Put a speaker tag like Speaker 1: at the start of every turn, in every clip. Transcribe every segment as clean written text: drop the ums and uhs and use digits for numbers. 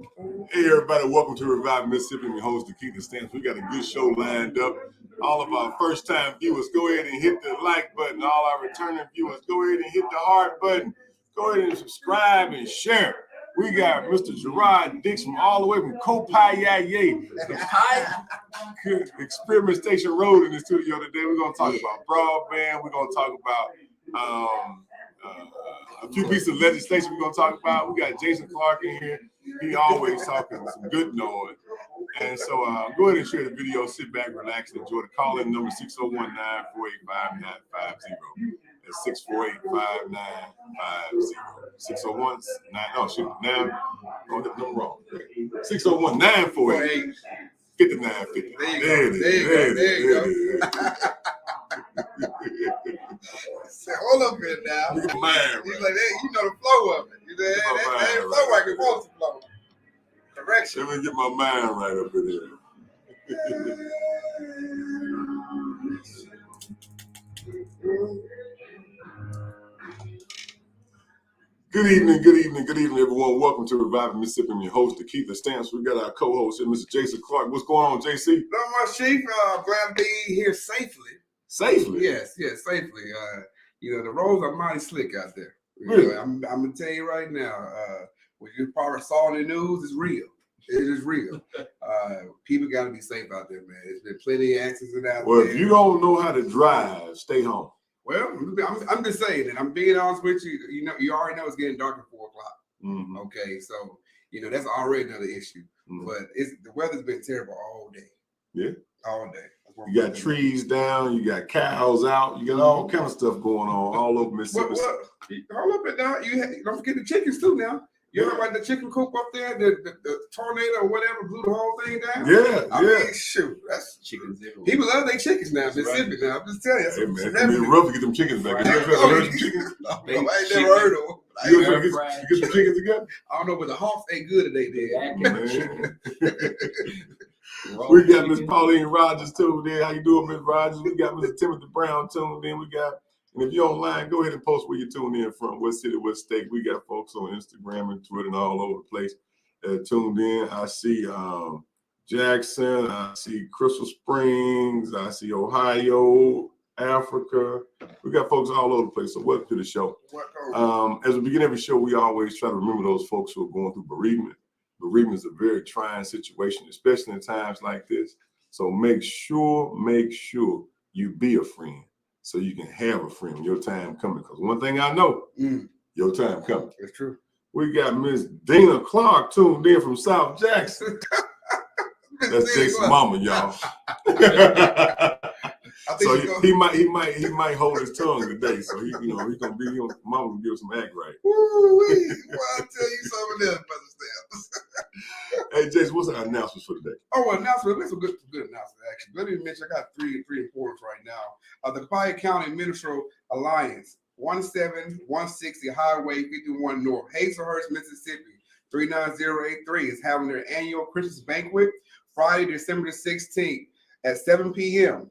Speaker 1: Hey everybody, welcome to Revive Mississippi. We host DeKeither Stamps. We got a good show lined up. All of our first-time viewers, go ahead and hit the like button. All our returning viewers, go ahead and hit the heart button. Go ahead and subscribe and share. We got Mr. Jarrod Dixon all the way from Copiaye, Experiment Station Road in the studio today. We're going to talk about broadband. We're going to talk about a few pieces of legislation we're going to talk about. We got Jason Clark in here. He always talking some good noise. And so go ahead and share the video. Sit back, relax, and enjoy. The call-in number 601-948-5950. That's 648-5950. 601 no, shoot, now, oh, the number wrong. 601-948-5950. There you go.
Speaker 2: Hold up here now. He's like, hey, you know the flow of it. You know, that ain't flow like it's supposed to flow. Correction.
Speaker 1: Let me get my mind right up in here. Good evening, everyone. Welcome to Reviving Mississippi. I'm your host, DeKeither Stamps. We got our co-host here, Mr. Jason Clark. What's going on, JC?
Speaker 2: Not much, Chief. Glad to be here safely.
Speaker 1: Safely?
Speaker 2: Yes, safely. The roads are mighty slick out there.
Speaker 1: Really?
Speaker 2: I'm gonna tell you right now. What you probably saw in the news is real. It is real. People got to be safe out there, man. There's been plenty of accidents out there.
Speaker 1: Well, if you don't know how to drive, stay home.
Speaker 2: Well, I'm just saying that. I'm being honest with you. You know, you already know it's getting dark at 4 o'clock.
Speaker 1: Mm-hmm.
Speaker 2: Okay, so that's already another issue.
Speaker 1: Mm-hmm.
Speaker 2: But the weather's been terrible all day.
Speaker 1: Yeah,
Speaker 2: all day.
Speaker 1: You got trees down. You got cows out. You got all kind of stuff going on all over Mississippi.
Speaker 2: Hold up and down. Don't forget the chickens too now. You heard about the chicken coop up there? The tornado or whatever blew the whole thing down?
Speaker 1: Yeah,
Speaker 2: I mean, shoot. That's chickens everywhere. People love their chickens now, Mississippi now. I'm just telling you.
Speaker 1: Hey, man, it's be rough to get them chickens back.
Speaker 2: Right. I ain't never heard of them.
Speaker 1: You get some chickens again?
Speaker 2: I don't know, but the Hawks ain't good today,
Speaker 1: We got Miss Pauline Rogers tuned in. How you doing, Miss Rogers? We got Mr. Timothy Brown tuned in. And if you're online, go ahead and post where you're tuned in from, what city, what state. We got folks on Instagram and Twitter and all over the place tuned in. I see Jackson. I see Crystal Springs. I see Ohio, Africa. We got folks all over the place. So welcome to the show. As we begin every show, we always try to remember those folks who are going through bereavement. Bereavement is a very trying situation, especially in times like this. So make sure you be a friend, so you can have a friend when your time coming. Because one thing I know, your time coming.
Speaker 2: That's true.
Speaker 1: We got Miss Dana Clark tuned in from South Jackson. That's Jason's mama, y'all. So he might hold his tongue today. So he gonna be mama will give some act right.
Speaker 2: Woo-wee. Well, I'll tell you something else, Brother Stamps.
Speaker 1: Hey Jason, what's our announcements for today?
Speaker 2: Announcements. There's some good announcements actually. Let me mention I got three importance right now. The Copiaye County Ministerial Alliance, 17160 Highway 51 North, Hazelhurst, Mississippi, 39083 is having their annual Christmas banquet Friday, December the 16th at 7 p.m.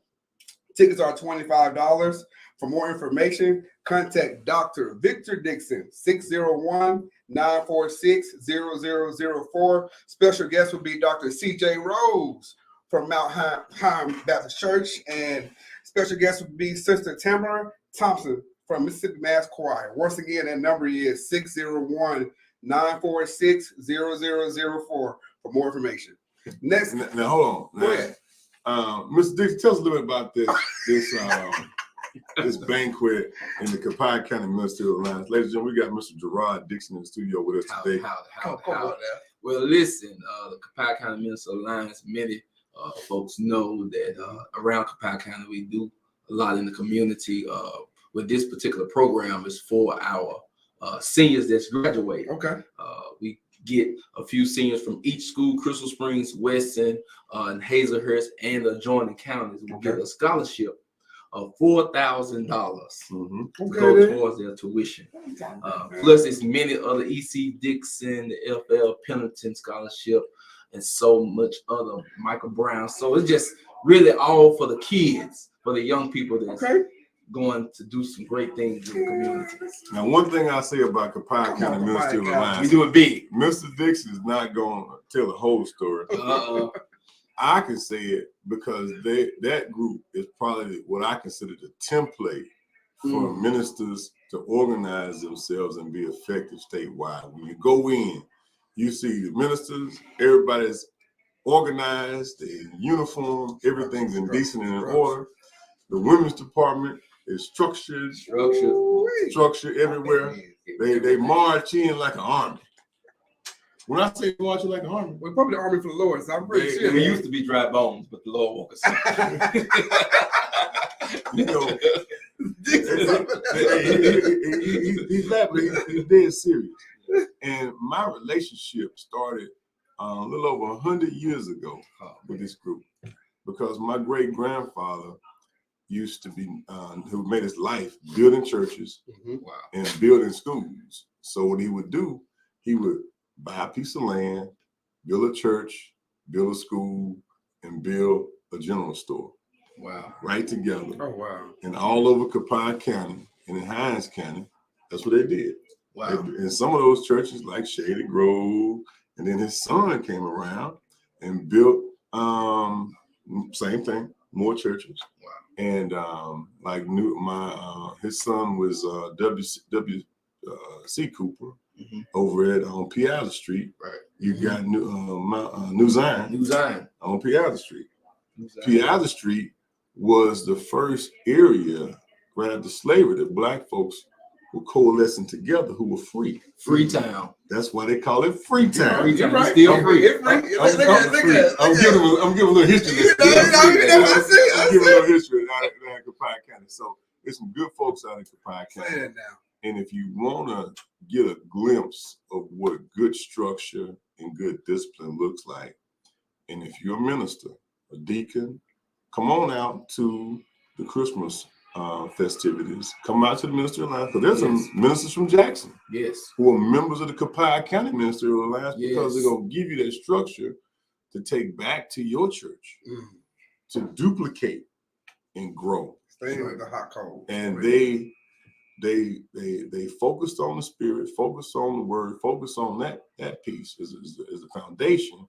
Speaker 2: Tickets are $25. For more information, contact Dr. Victor Dixon, 601-946-0004. Special guest will be Dr. C.J. Rose from Mount Heim Baptist Church, and special guest will be Sister Tamara Thompson from Mississippi Mass Choir. Once again, that number is 601-946-0004 for more information. Next,
Speaker 1: now hold on.
Speaker 2: Go ahead.
Speaker 1: Mr. Dixon, tell us a little bit about this banquet in the Copiaye County Ministerial Alliance. Ladies and gentlemen, we got Mr. Jarrod Dixon in the studio with us today.
Speaker 3: Well, listen, the Copiaye County Ministerial Alliance, many folks know that around Copiaye County, we do a lot in the community. With this particular program is for our seniors that's graduating.
Speaker 2: Okay.
Speaker 3: We get a few seniors from each school, Crystal Springs, Weston, and Hazelhurst, and adjoining counties. We get a scholarship of $4,000 to go towards their tuition. Plus, it's many other EC Dixon, the FL Pendleton scholarship, and so much other Michael Brown. So it's just really all for the kids, for the young people that's going to do some great things in the community.
Speaker 1: Now, one thing I say about Copiah County Ministerial Alliance,
Speaker 3: We do it big.
Speaker 1: Mr. Dixon is not going to tell the whole story. I can say it because that group is probably what I consider the template for ministers to organize themselves and be effective statewide. When you go in, you see the ministers, everybody's organized, they're in uniform, everything's in decent and in order. The women's department is structured everywhere. They march in like an army. When I say marching like an army,
Speaker 2: we're probably the army for the Lord, so I'm pretty sure.
Speaker 3: We used to be dry bones, but the Lord woke us up.
Speaker 1: You know, he's laughing. He's dead serious. And my relationship started a little over 100 years ago with this group, because my great grandfather used to be who made his life building churches and building schools. So what he would do, he would buy a piece of land, build a church, build a school, and build a general store.
Speaker 3: Wow.
Speaker 1: Right together.
Speaker 2: Oh, wow.
Speaker 1: And all over Copiah County and in Hinds County, that's what they did.
Speaker 3: Wow.
Speaker 1: And some of those churches like Shady Grove, and then his son came around and built same thing, more churches.
Speaker 3: Wow.
Speaker 1: And his son was W.C. Cooper over at on Piazza Street. Right. You got New Zion on Piazza Street. Piazza Street was the first area right after slavery that black folks were coalescing together who were free.
Speaker 3: Freetown.
Speaker 1: That's why they call it Freetown.
Speaker 3: Freetown. Right. Still free.
Speaker 1: I'm giving a little history. I'm giving a little history out of Copiah County. So there's some good folks out in Copiah County.
Speaker 2: Say that now.
Speaker 1: And if you want to get a glimpse of what a good structure and good discipline looks like, and if you're a minister, a deacon, come on out to the Christmas festivities. Come out to the Ministerial Alliance, because there's some ministers from Jackson who are members of the Copiah County Ministerial Alliance, because they're going to give you that structure to take back to your church, to duplicate and grow.
Speaker 2: Stay with the hot cold.
Speaker 1: And they focused on the spirit, focused on the word, focused on that piece as a foundation,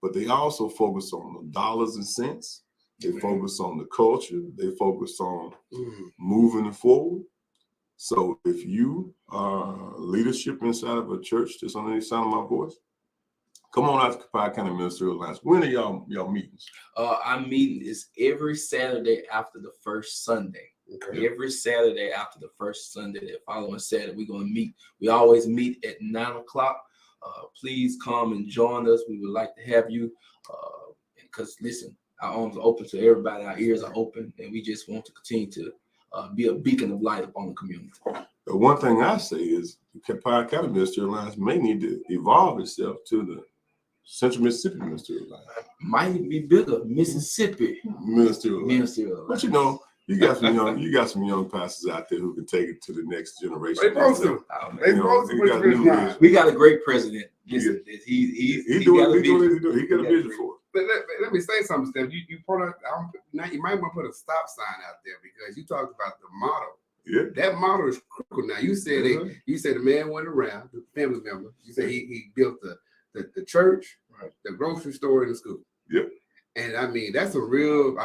Speaker 1: but they also focus on the dollars and cents. They focus on the culture. They focus on moving it forward. So if you are leadership inside of a church that's under the sound of my voice, come on out to Copiah County Ministerial Alliance. When are y'all meetings?
Speaker 3: Our meeting is every Saturday after the first Sunday. Okay. Every Saturday after the first Sunday, the following Saturday, we're going to meet. We always meet at 9:00. Please come and join us. We would like to have you, because listen, our arms are open to everybody. Our ears are open, and we just want to continue to be a beacon of light upon the community.
Speaker 1: The one thing I say is the Copiah County Ministerial Alliance may need to evolve itself to the Central Mississippi Ministerial Alliance.
Speaker 3: Might be bigger, Mississippi
Speaker 1: Ministerial Alliance. But you know, you got some young pastors out there who can take it to the next generation.
Speaker 2: They supposed to.
Speaker 3: We got a great president. Listen, he got a vision
Speaker 2: for it. But let me say something, Steph. You might want to put a stop sign out there, because you talked about the model. Yeah. That model is critical. Now you said the man went around, the family member. You said he built the church, the grocery store, and the school. Yep. And I mean, that's a real,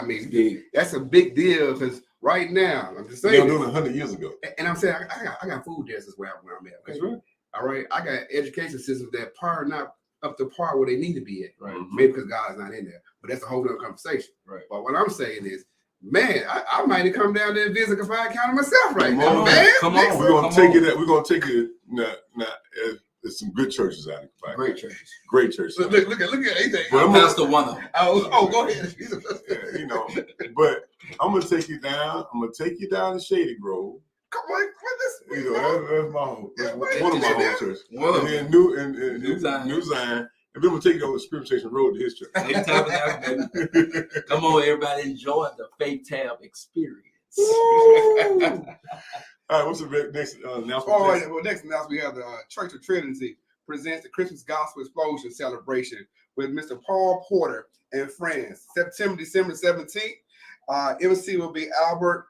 Speaker 2: that's a big deal, because right now, I'm just saying.
Speaker 1: They were doing it 100 years ago.
Speaker 2: And I'm saying, I got food deserts where I'm at. Okay? That's right. All right. I got education systems that are not up to par where they need to be at. Right. Maybe because God's not in there. But that's a whole other conversation. Right. But what I'm saying is, man, I might have come down there and visit Copiah County myself right now, man.
Speaker 1: Come on. We're going to take it now. There's some good churches out in Copiah. Great churches.
Speaker 2: Look at anything.
Speaker 3: I'm pastor one of them.
Speaker 2: Oh, go ahead.
Speaker 1: Yeah, but I'm gonna take you down. I'm gonna take you down to Shady Grove.
Speaker 2: Come on,
Speaker 1: that's my home. One of my home churches. And then New Zion. And then we'll take you over Spirit Station Road to his church.
Speaker 3: Come on, everybody, enjoy the Faith Tab experience.
Speaker 1: All right, what's the next announcement?
Speaker 2: All right, well, next announcement, we have the Church of Trinity presents the Christmas Gospel Explosion celebration with Mr. Paul Porter and friends, December 17th. MC will be Albert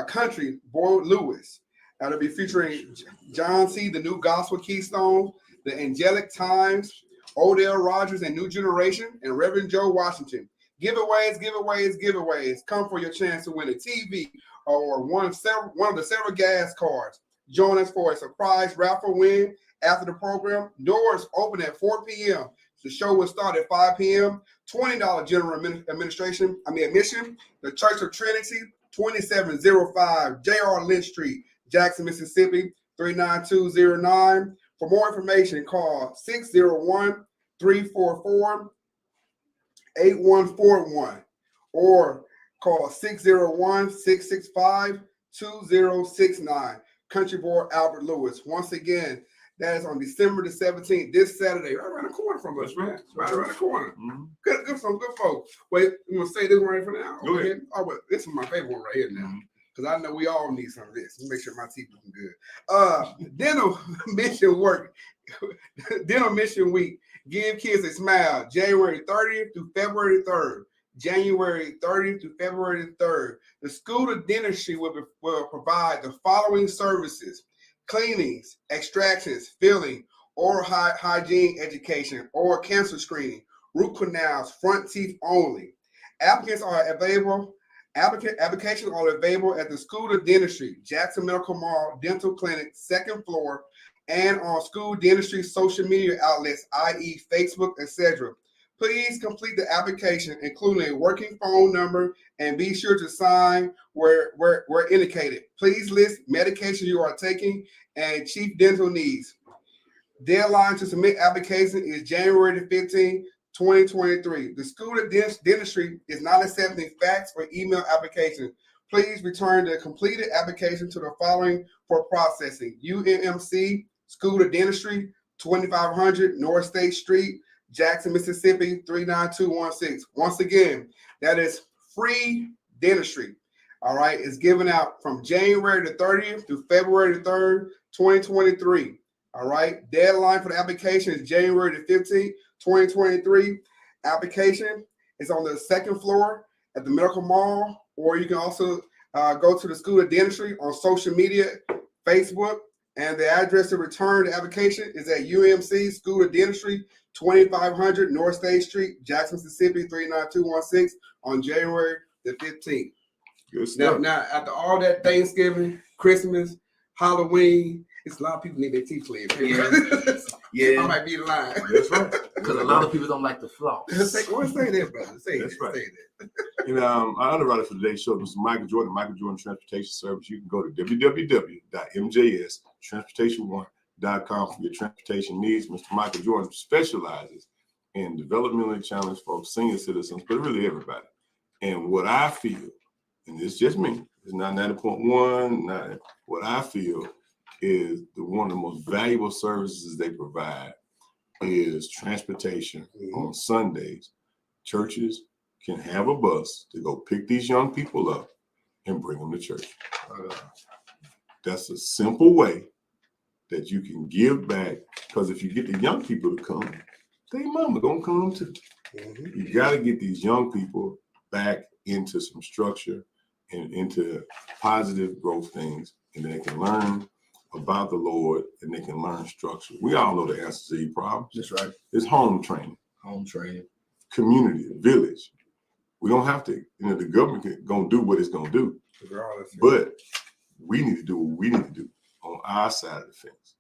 Speaker 2: Country Boy Lewis. That'll be featuring John C., the New Gospel Keystone, the Angelic Times, Odell Rogers and New Generation, and Reverend Joe Washington. Giveaways. Come for your chance to win a TV or one of the several gas cards. Join us for a surprise raffle win after the program. Doors open at 4 p.m. The show will start at 5 p.m. $20 general admission. The Church of Trinity, 2705 J.R. Lynch Street, Jackson, Mississippi, 39209. For more information, call 601-344-8141 or call 601-665-2069. Country Boy Albert Lewis. Once again, that is on December the 17th, this Saturday, right around the corner from us, man. Right around the corner.
Speaker 1: Mm-hmm.
Speaker 2: Good folks. Wait, I'm gonna say this one right for now.
Speaker 1: Go ahead.
Speaker 2: Oh, but this is my favorite one right here now. Because I know we all need some of this. Let me make sure my teeth looking good. Dental Mission Week. Give kids a smile. January 30th through February 3rd. January 30th through February 3rd. The School of Dentistry will provide the following services: cleanings, extractions, filling, oral hygiene education, oral cancer screening, root canals, front teeth only. Applications are available at the School of Dentistry, Jackson Medical Mall Dental Clinic, 2nd floor, and on School Dentistry social media outlets, i.e. Facebook, etc. Please complete the application, including a working phone number, and be sure to sign where indicated. Please list medication you are taking and chief dental needs. Deadline to submit application is January the 15th, 2023. The School of Dentistry is not accepting fax or email applications. Please return the completed application to the following for processing: UMMC, School of Dentistry, 2500 North State Street, Jackson, Mississippi, 39216. Once again, that is free dentistry. All right, it's given out from January the 30th through February the 3rd, 2023. All right, deadline for the application is January the 15th, 2023. Application is on the 2nd floor at the Medical Mall, or you can also go to the School of Dentistry on social media, Facebook, and the address to return the application is at UMC School of Dentistry, 2500 North State Street, Jackson, Mississippi, 39216 on January the 15th.
Speaker 1: Good stuff.
Speaker 2: Now, after all that Thanksgiving, Christmas, Halloween, it's a lot of people need their teeth cleaned.
Speaker 3: Yeah.
Speaker 2: I might be in line.
Speaker 1: That's right.
Speaker 3: Because a lot of people don't like the floss.
Speaker 2: Say that, brother. Say
Speaker 1: That's
Speaker 2: that.
Speaker 1: right.
Speaker 2: Say that.
Speaker 1: And our underwriter for today's show is Mr. Michael Jordan, Michael Jordan Transportation Service. You can go to www.mjstransportation1.com for your transportation needs. Mr. Michael Jordan specializes in developmentally challenged folks, senior citizens, but really everybody. And what I feel, and it's just me, it's not 90.1, what I feel is one of the most valuable services they provide is transportation on Sundays. Churches can have a bus to go pick these young people up and bring them to church. That's a simple way that you can give back, because if you get the young people to come, their mama gonna come too. You gotta get these young people back into some structure and into positive growth things, and they can learn about the Lord and they can learn structure. We all know the answers to these problems.
Speaker 3: That's right.
Speaker 1: It's home training, community, village. We don't have to, the government gonna do what it's gonna do, but we need to do what we need to do on our side of the fence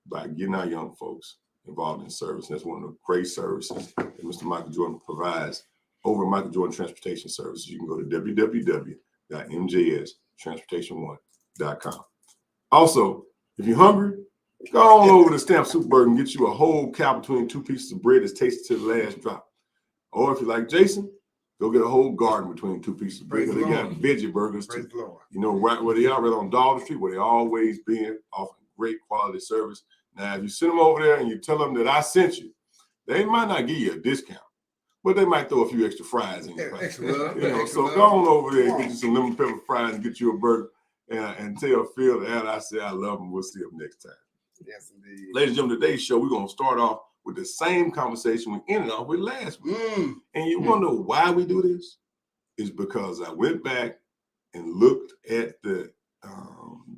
Speaker 1: by getting our young folks involved in service. And that's one of the great services that Mr. Michael Jordan provides over Michael Jordan Transportation Services. You can go to www.mjstransportation1.com. Also, if you're hungry, go on over to Stamp SuperBurgers and get you a whole cow between 2 pieces of bread that's tasted to the last drop. Or if you're like Jason, go get a whole garden between 2 pieces of bread. They got veggie burgers too. You know, right where they are, right on Dollar Street, where they always been, offering great quality service. Now, if you send them over there and you tell them that I sent you, they might not give you a discount, but they might throw a few extra fries in your place. So go on over there and get you some lemon pepper fries and get you a burger and tell Phil that I said I love him. We'll see him next time.
Speaker 2: Yes, indeed.
Speaker 1: Ladies and gentlemen, today's show, we're going to start off with the same conversation we ended off with last week. And you want to know why we do this? It's because I went back and looked at the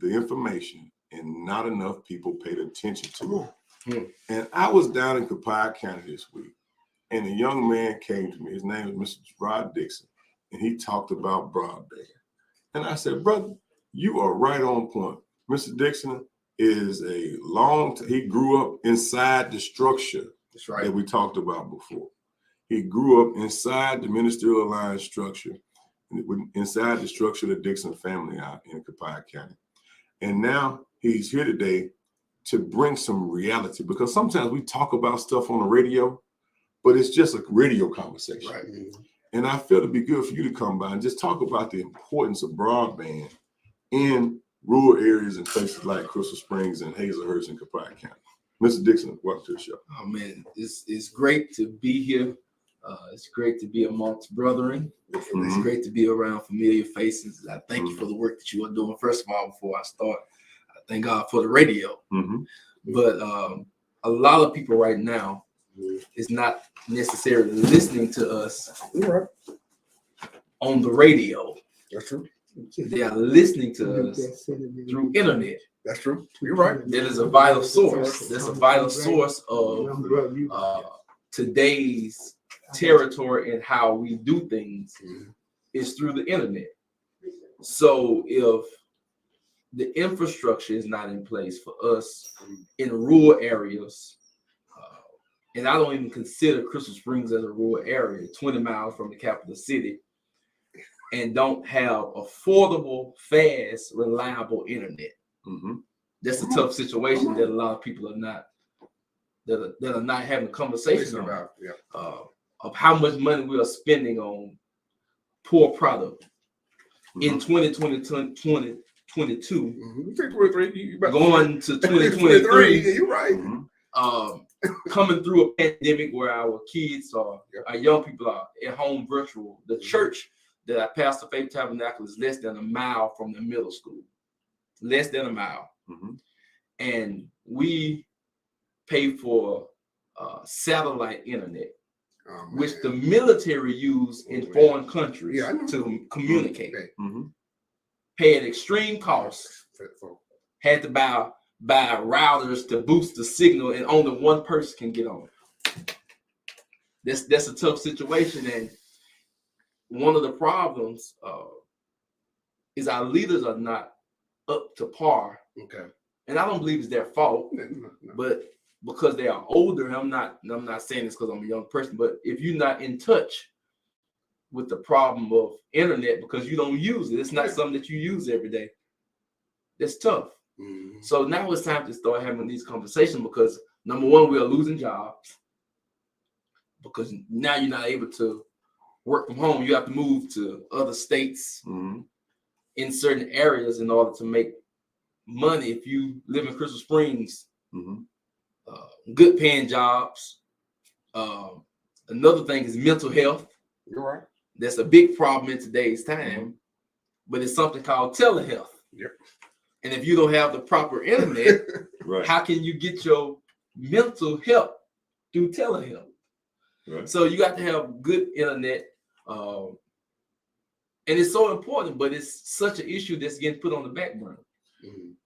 Speaker 1: information, and not enough people paid attention to it. And I was down in Copiah County this week, and a young man came to me. His name is Mr. Jarrod Dixon, and he talked about broadband. And I said, brother, you are right on point. Mr. Dixon is he grew up inside the structure that we talked about before. He grew up inside the Ministerial Alliance structure, inside the structure of the Dixon family out in Copiah County. And now he's here today to bring some reality, because sometimes we talk about stuff on the radio, but it's just a radio conversation.
Speaker 2: Right.
Speaker 1: And I feel it'd be good for you to come by and just talk about the importance of broadband in rural areas and places like Crystal Springs and Hazelhurst and Copiah County. Mr. Dixon, welcome to the show.
Speaker 3: Oh man, it's great to be here. It's great to be amongst brethren. It's great to be around familiar faces. I thank you for the work that you are doing. First of all, before I start, I thank God for the radio. But a lot of people right now is not necessarily listening to us on the radio.
Speaker 2: That's true.
Speaker 3: They are listening to us through internet.
Speaker 2: That's true. You're right.
Speaker 3: That is a vital source. That's a vital source of today's territory and how we do things is through the internet. So if the infrastructure is not in place for us in rural areas, and I don't even consider Crystal Springs as a rural area, 20 miles from the capital city, and don't have affordable, fast, reliable internet. That's a tough situation that a lot of people are not having a conversation about. Of how much money we are spending on poor product in 2022, going to 2023.
Speaker 2: You're right.
Speaker 3: Coming through a pandemic where our kids our young people are at home virtual. The church that I pastor, Faith Tabernacle, is less than a mile from the middle school. Less than a mile. And we pay for satellite internet, which the military use in foreign countries to communicate. Pay an extreme cost. Had to buy routers to boost the signal, and only one person can get on. That's a tough situation, and one of the problems is our leaders are not up to par. And I don't believe it's their fault, but because they are older, I'm not saying this because I'm a young person, but if you're not in touch with the problem of internet because you don't use it, it's not something that you use every day, that's tough. So now it's time to start having these conversations, because number one, we are losing jobs because now you're not able to work from home. You have to move to other states in certain areas in order to make money. If you live in Crystal Springs, good paying jobs. Another thing is mental health.
Speaker 2: You're right.
Speaker 3: That's a big problem in today's time, but it's something called telehealth. And if you don't have the proper internet, how can you get your mental health through telehealth? So you got to have good internet. And it's so important, but it's such an issue that's getting put on the back burner.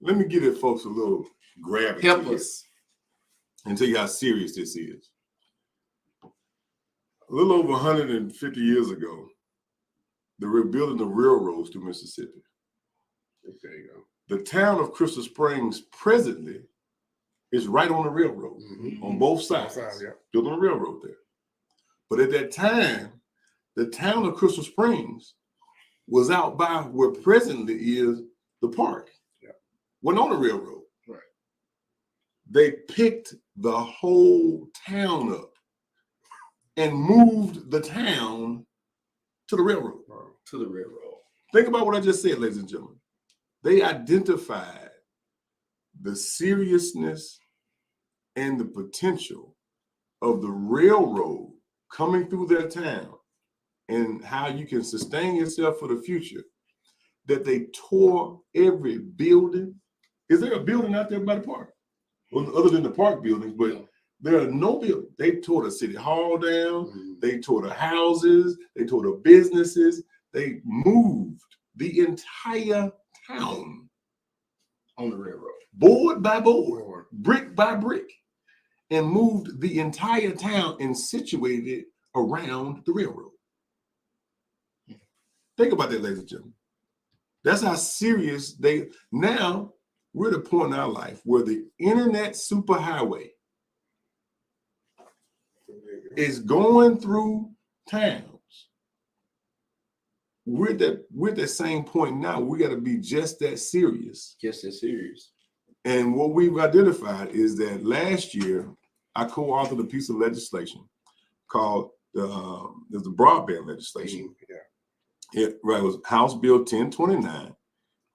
Speaker 1: Let me give it folks a little gravity.
Speaker 3: Help us.
Speaker 1: And tell you how serious this is. A little over 150 years ago, they were building the railroads through Mississippi.
Speaker 2: There you go.
Speaker 1: The town of Crystal Springs presently is right on the railroad, on both sides, building a railroad there. But at that time, the town of Crystal Springs was out by where presently is the park. Wasn't on the railroad. They picked the whole town up and moved the town to the railroad. Think about what I just said, ladies and gentlemen. They identified the seriousness and the potential of the railroad coming through their town and how you can sustain yourself for the future, that they tore every building. Is there a building out there by the park? Well, other than the park buildings, but there are no buildings. They tore the city hall down. They tore the houses. They tore the businesses. They moved the entire town
Speaker 3: On the railroad.
Speaker 1: board by board, brick by brick, and moved the entire town and situated it around the railroad. Think about that, ladies and gentlemen. That's how serious now we're at a point in our life where the internet superhighway is going through towns. We're at that same point now. We got to be just that serious.
Speaker 3: Just as serious.
Speaker 1: And what we've identified is that last year, I co-authored a piece of legislation called the broadband legislation. It was House Bill 1029.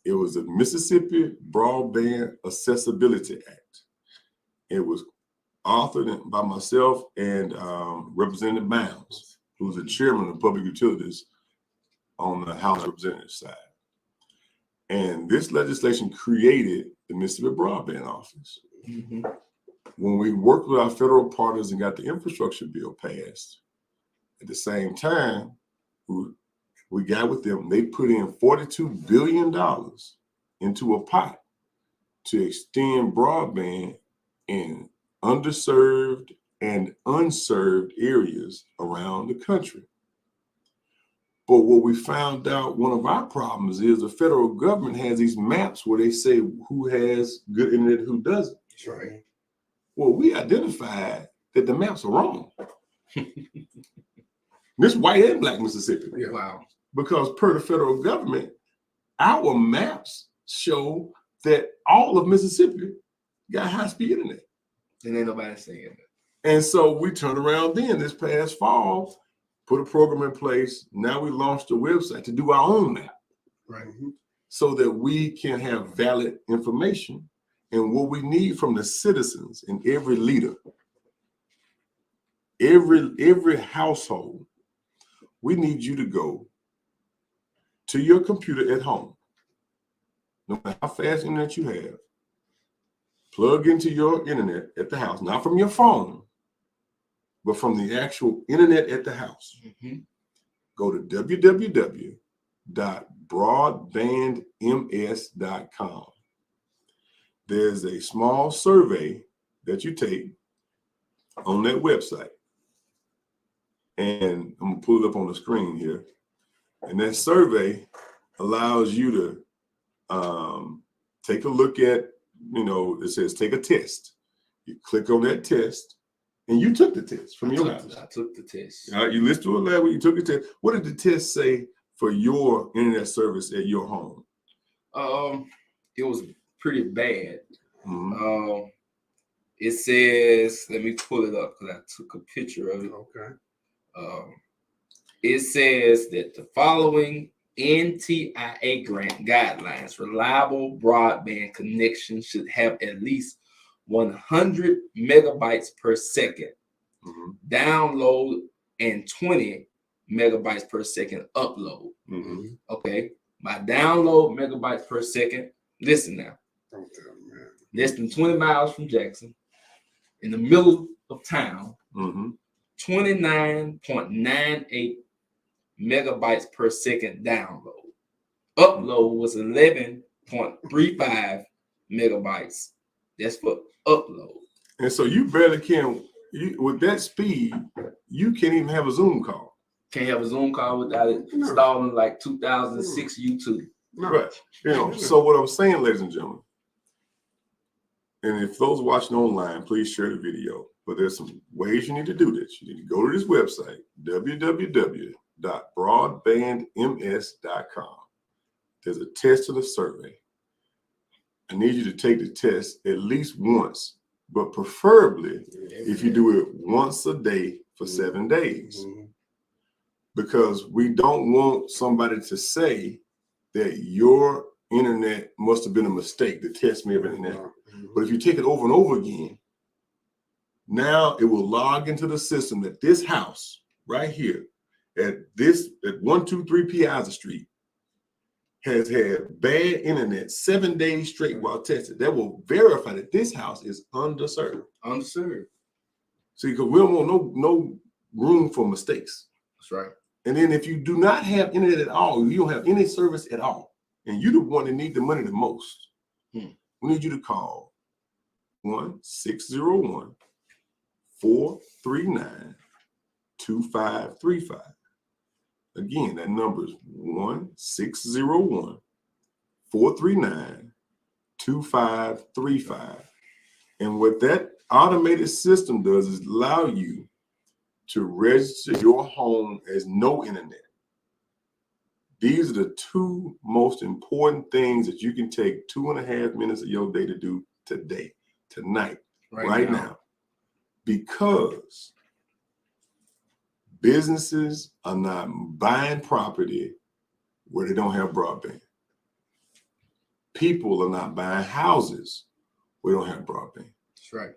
Speaker 1: It was the Mississippi Broadband Accessibility Act. It was authored by myself and Representative Bounds, who's the chairman of Public Utilities on the House of Representatives side. And this legislation created the Mississippi Broadband Office.
Speaker 3: Mm-hmm.
Speaker 1: When we worked with our federal partners and got the infrastructure bill passed, at the same time, we got with them, they put in $42 billion into a pot to extend broadband in underserved and unserved areas around the country. But what we found out, one of our problems is the federal government has these maps where they say who has good internet, who doesn't.
Speaker 2: That's right.
Speaker 1: Well, we identified that the maps are wrong. This white and black Mississippi.
Speaker 2: Yeah.
Speaker 3: Wow.
Speaker 1: Because per the federal government, our maps show that all of Mississippi got high-speed internet.
Speaker 3: And ain't nobody saying it.
Speaker 1: And so we turned around then this past fall, put a program in place. Now we launched a website to do our own map.
Speaker 2: Right.
Speaker 1: So that we can have valid information and what we need from the citizens and every leader, every household. We need you to go to your computer at home, no matter how fast internet you have, plug into your internet at the house, not from your phone, but from the actual internet at the house.
Speaker 3: Mm-hmm.
Speaker 1: Go to www.broadbandms.com. There's a small survey that you take on that website. And I'm gonna pull it up on the screen here. And that survey allows you to take a look at, it says take a test. You click on that test, and you took the test from your house.
Speaker 3: I took the test.
Speaker 1: You listened to a lab, you took a test. What did the test say for your internet service at your home?
Speaker 3: It was pretty bad.
Speaker 1: Mm-hmm.
Speaker 3: It says, let me pull it up because I took a picture of it.
Speaker 2: Okay.
Speaker 3: It says that the following NTIA grant guidelines: reliable broadband connection should have at least 100 megabytes per second
Speaker 1: Mm-hmm.
Speaker 3: download and 20 megabytes per second upload.
Speaker 1: Mm-hmm.
Speaker 3: Okay, my download megabytes per second. Listen now.
Speaker 2: Don't tell me, man.
Speaker 3: Less than 20 miles from Jackson, in the middle of town.
Speaker 1: Mm-hmm.
Speaker 3: 29.98 megabytes per second download. Upload was 11.35 megabytes. That's for upload.
Speaker 1: And so you barely can, with that speed, you can't even have a Zoom call.
Speaker 3: Can't have a Zoom call without it installing like 2006 YouTube.
Speaker 2: No.
Speaker 1: Right. So what I'm saying, ladies and gentlemen, and if those watching online, please share the video. But there's some ways you need to do this. You need to go to this website, www.broadbandms.com. There's a test of the survey. I need you to take the test at least once, but preferably if you do it once a day for 7 days.
Speaker 2: Mm-hmm.
Speaker 1: Because we don't want somebody to say that your internet must have been a mistake. The test may have been an error.
Speaker 2: Mm-hmm.
Speaker 1: But if you take it over and over again, now it will log into the system that this house right here at 123 Piazza Street has had bad internet 7 days straight while tested. That will verify that this house is underserved.
Speaker 3: Underserved.
Speaker 1: See, because we don't want no room for mistakes.
Speaker 3: That's right.
Speaker 1: And then if you do not have internet at all, you don't have any service at all, and you're the one that need the money the most, we need you to call 1-601-439-2535. Again, that number is 1-601-439-2535. And what that automated system does is allow you to register your home as no internet. These are the two most important things that you can take 2.5 minutes of your day to do today, tonight, right now. Because businesses are not buying property where they don't have broadband. People are not buying houses where they don't have broadband.
Speaker 3: That's right.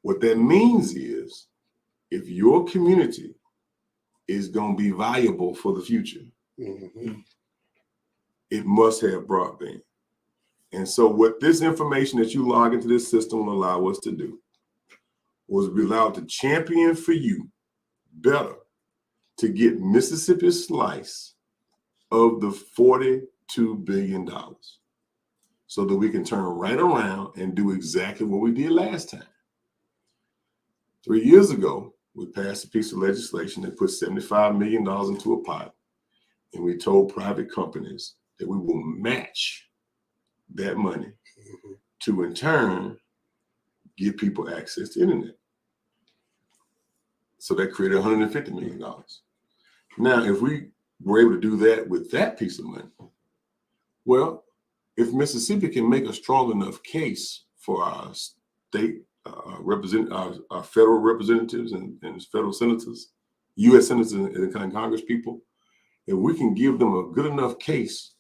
Speaker 1: What that means is, if your community is going to be viable for the future, it must have broadband. And so what this information that you log into this system will allow us to do was be allowed to champion for you better to get Mississippi's slice of the $42 billion, so that we can turn right around and do exactly what we did last time. 3 years ago, we passed a piece of legislation that put $75 million into a pot, and we told private companies that we will match that money to, in turn, give people access to internet. So that created $150 million. Now, if we were able to do that with that piece of money, well, if Mississippi can make a strong enough case for our state our federal representatives and federal senators, U.S. senators and Congress people, if we can give them a good enough case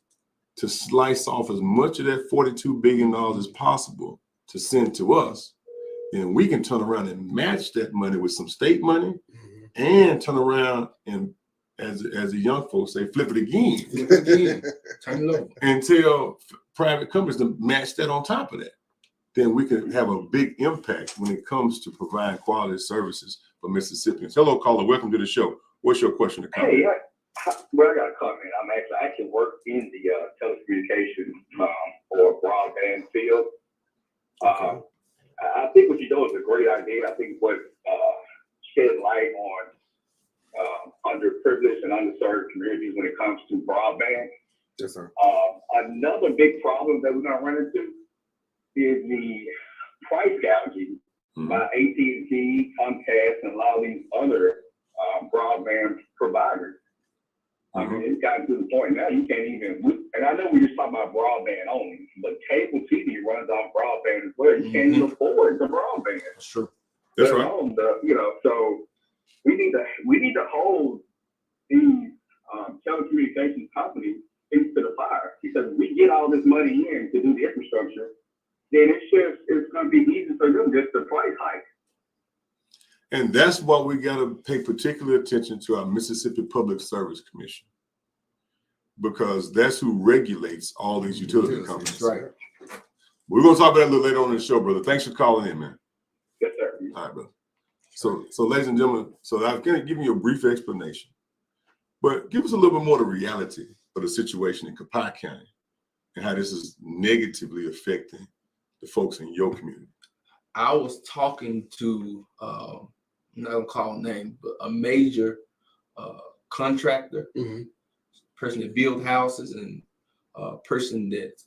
Speaker 1: to slice off as much of that $42 billion as possible to send to us, then we can turn around and match that money with some state money and turn around and, as the young folks say, flip it again.
Speaker 3: Turn it over.
Speaker 1: And tell private companies to match that on top of that. Then we can have a big impact when it comes to providing quality services for Mississippians. Hello, caller. Welcome to the show. What's your question or comment?
Speaker 4: Hey, well, I got a comment. I actually work in the telecommunications or broadband field. I think what you do is a great idea. I think what shed light on underprivileged and underserved communities when it comes to broadband.
Speaker 2: Yes, sir.
Speaker 4: Another big problem that we're going to run into is the price gouging by AT&T, Comcast, and a lot of these other broadband providers. I mean, it's gotten to the point now you can't even, and I know we just talking about broadband only, but cable TV runs on broadband as well. You can't even afford the broadband.
Speaker 3: That's true.
Speaker 1: That's right.
Speaker 4: So we need to hold these telecommunications companies into the fire, because if we get all this money in to do the infrastructure, then it's going to be easy for them just to price hike.
Speaker 1: And that's why we got to pay particular attention to our Mississippi Public Service Commission, because that's who regulates all these utility companies.
Speaker 3: That's right.
Speaker 1: We're going to talk about that a little later on in the show, brother. Thanks for calling in, man.
Speaker 4: Yes, sir.
Speaker 1: All right, brother. So ladies and gentlemen, so I've given you a brief explanation, but give us a little bit more of the reality of the situation in Copiah County and how this is negatively affecting the folks in your community.
Speaker 3: I was talking to, I'm not gonna call name, but a major contractor, person that build houses, and a person that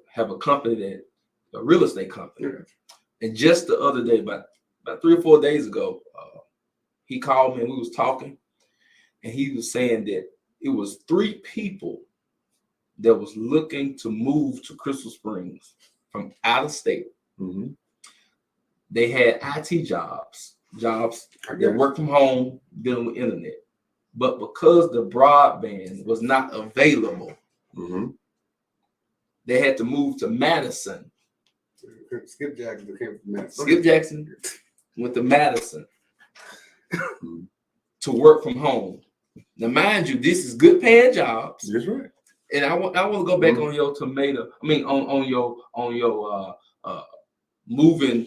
Speaker 3: have a company a real estate company. And just the other day, about 3 or 4 days ago, he called me and we was talking, and he was saying that it was 3 people that was looking to move to Crystal Springs from out of state. They had IT jobs that work from home, dealing with internet. But because the broadband was not available, they had to move to Madison.
Speaker 2: Skip Jackson came from Madison.
Speaker 3: Skip Jackson went to Madison to work from home. Now, mind you, this is good paying jobs.
Speaker 1: That's right.
Speaker 3: And I want to go back on your tomato. I mean, on your moving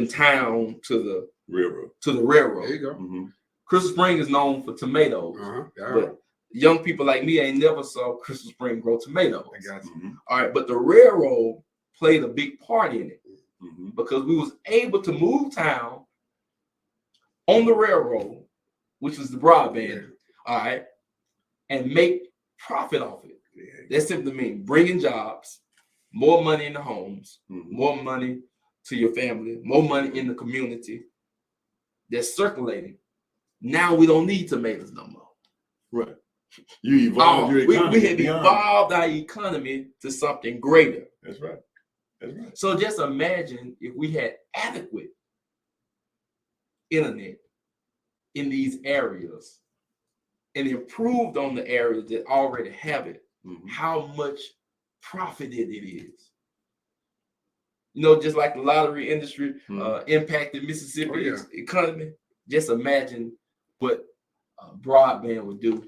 Speaker 3: town to the
Speaker 1: railroad.
Speaker 3: To the railroad.
Speaker 2: There you go.
Speaker 3: Crystal Spring is known for tomatoes,
Speaker 2: Uh-huh.
Speaker 3: but young people like me ain't never saw Crystal Spring grow tomatoes.
Speaker 2: I got you.
Speaker 1: Mm-hmm.
Speaker 3: All right, but the railroad played a big part in it
Speaker 1: Mm-hmm.
Speaker 3: because we was able to move town on the railroad, which was the broadband, all right, and make profit off it.
Speaker 2: Yeah.
Speaker 3: That simply means bringing jobs, more money in the homes,
Speaker 1: Mm-hmm.
Speaker 3: more money to your family, more money in the community that's circulating. Now we don't need tomatoes no more.
Speaker 1: Right. You evolved your economy.
Speaker 3: We have evolved our economy to something greater.
Speaker 1: That's right. That's right.
Speaker 3: So just imagine if we had adequate internet in these areas and improved on the areas that already have it,
Speaker 1: Mm-hmm.
Speaker 3: how much profit it is. You know, just like the lottery industry impacted Mississippi's economy. Just imagine what broadband would do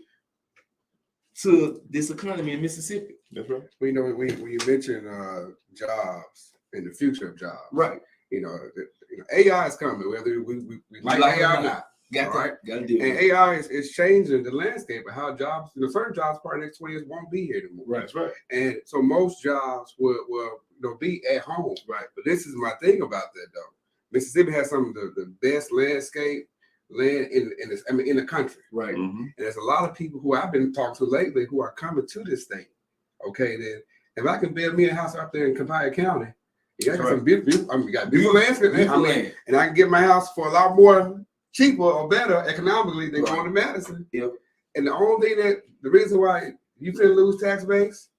Speaker 3: to this economy in Mississippi.
Speaker 1: That's right.
Speaker 2: We know when you mention jobs and the future of jobs,
Speaker 3: Right.
Speaker 2: You know, AI is coming, whether we like AI or not.
Speaker 3: Got to do
Speaker 2: And
Speaker 3: it.
Speaker 2: AI is changing the landscape of how jobs, certain jobs part of the next 20 years won't be here anymore.
Speaker 1: Right. That's right.
Speaker 2: And so most jobs will be at home.
Speaker 3: Right.
Speaker 2: But this is my thing about that though. Mississippi has some of the best landscape land in the country.
Speaker 3: Right.
Speaker 1: Mm-hmm.
Speaker 2: And there's a lot of people who I've been talking to lately who are coming to this state. Okay, then if I can build me a house out there in Copiah County, I got some beautiful. I mean, got beautiful landscape.
Speaker 3: Land.
Speaker 2: And I can get my house for a lot more cheaper or better economically than going to Madison.
Speaker 3: Yep.
Speaker 2: And the reason why you finna lose tax base,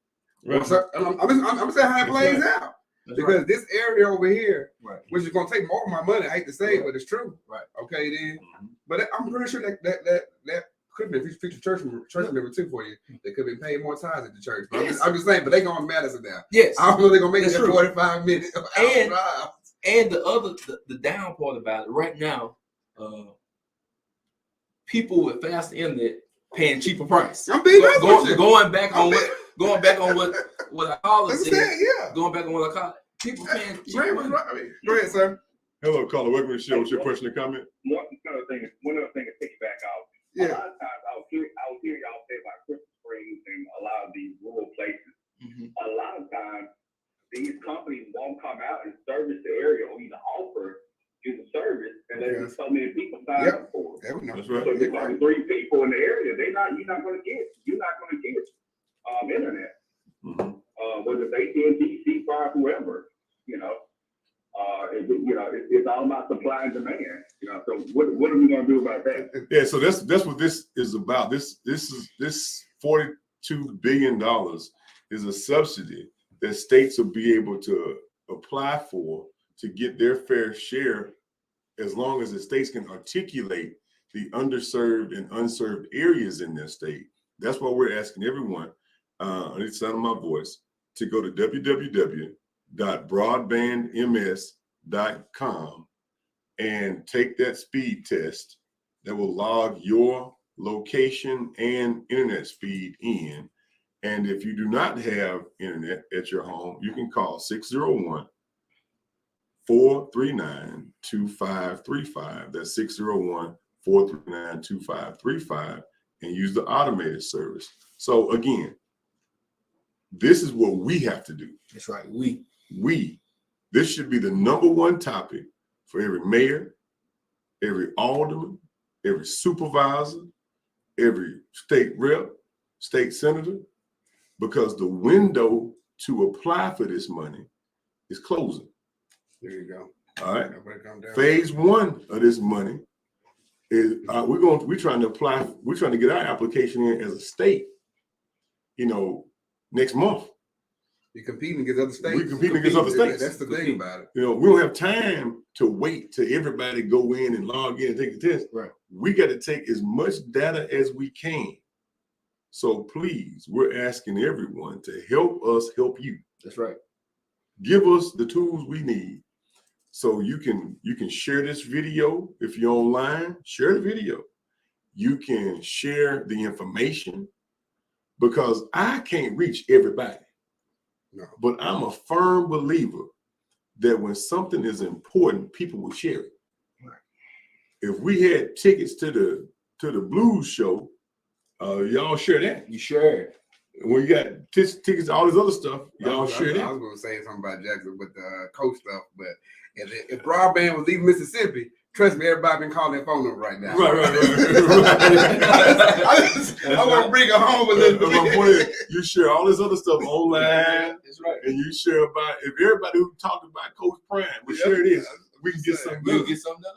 Speaker 1: Right.
Speaker 2: so I'm saying how it plays out.
Speaker 3: That's
Speaker 2: Because
Speaker 3: right.
Speaker 2: this area over here,
Speaker 3: Right.
Speaker 2: which is going to take more of my money, I hate to say it, but it's true.
Speaker 3: Right.
Speaker 2: Okay, then.
Speaker 1: Mm-hmm.
Speaker 2: But I'm pretty sure that could be a future church member too for you. They could be paying more tithes at the church. But I'm just saying, but they going to Madison now.
Speaker 3: Yes.
Speaker 2: I don't know they're going to make
Speaker 3: That's
Speaker 2: that
Speaker 3: true.
Speaker 2: 45 minutes.
Speaker 3: And the down part about it right now, people with fast internet paying cheaper price.
Speaker 2: I'm being honest with you.
Speaker 3: Going back on what I call it.
Speaker 2: Yeah.
Speaker 3: Going back on what I call it. People paying cheaper money.
Speaker 2: Go ahead, sir.
Speaker 1: Hello, caller. Welcome to the show. What's your question or comment?
Speaker 4: One other thing to piggyback off. A
Speaker 2: Yeah.
Speaker 4: lot of times I'll hear y'all say about Crystal Springs and a lot of these rural places.
Speaker 3: Mhm.
Speaker 4: A lot of times these companies won't come out and service the area or even offer you the service unless there's so many people sign up for it.
Speaker 2: There we go.
Speaker 1: That's right.
Speaker 4: So if there's only 3 people in the area, you're not gonna get internet.
Speaker 1: Mm-hmm.
Speaker 4: Whether it's AT&T, C5, whoever, it's all about supply and demand. So what are we gonna do about that?
Speaker 1: Yeah, so that's what this is about. This $42 billion is a subsidy that states will be able to apply for to get their fair share, as long as the states can articulate the underserved and unserved areas in their state. That's why we're asking everyone, on each side of my voice, to go to www.broadbandms.com and take that speed test that will log your location and internet speed in. And if you do not have internet at your home, you can call 601-439-2535. That's 601-439-2535, and use the automated service. So again, this is what we have to do.
Speaker 3: That's right.
Speaker 1: This should be the number one topic for every mayor, every alderman, every supervisor, every state rep, state senator, because the window to apply for this money is closing.
Speaker 2: There you go.
Speaker 1: All right.
Speaker 2: Down.
Speaker 1: Phase 1 of this money is we're trying to apply. We're trying to get our application in as a state. Next month.
Speaker 2: You're competing against other states.
Speaker 1: We're competing against other states.
Speaker 2: That's the thing about it.
Speaker 1: We don't have time to wait till everybody go in and log in and take the test.
Speaker 3: Right.
Speaker 1: We got to take as much data as we can. So please, we're asking everyone to help us help you.
Speaker 3: That's right.
Speaker 1: Give us the tools we need. So you can share this video. If you're online, share the video. You can share the information, because I can't reach everybody.
Speaker 2: No.
Speaker 1: But I'm a firm believer that when something is important, people will share it.
Speaker 3: Right.
Speaker 1: if we had tickets to the blues show, y'all share that.
Speaker 3: You sure?
Speaker 1: When you got tickets to all this other stuff, y'all share
Speaker 2: I
Speaker 1: that.
Speaker 2: was going to say something about Jackson with the coach stuff, but if broadband was leaving Mississippi, trust me, everybody been calling that phone number right now.
Speaker 1: Right.
Speaker 2: I want to bring it home a little bit.
Speaker 1: You share all this other stuff online.
Speaker 3: That's right.
Speaker 1: And you share about, if everybody who talked about Coach Prime would share this, we can get something
Speaker 3: We'll
Speaker 1: done.
Speaker 3: get something done.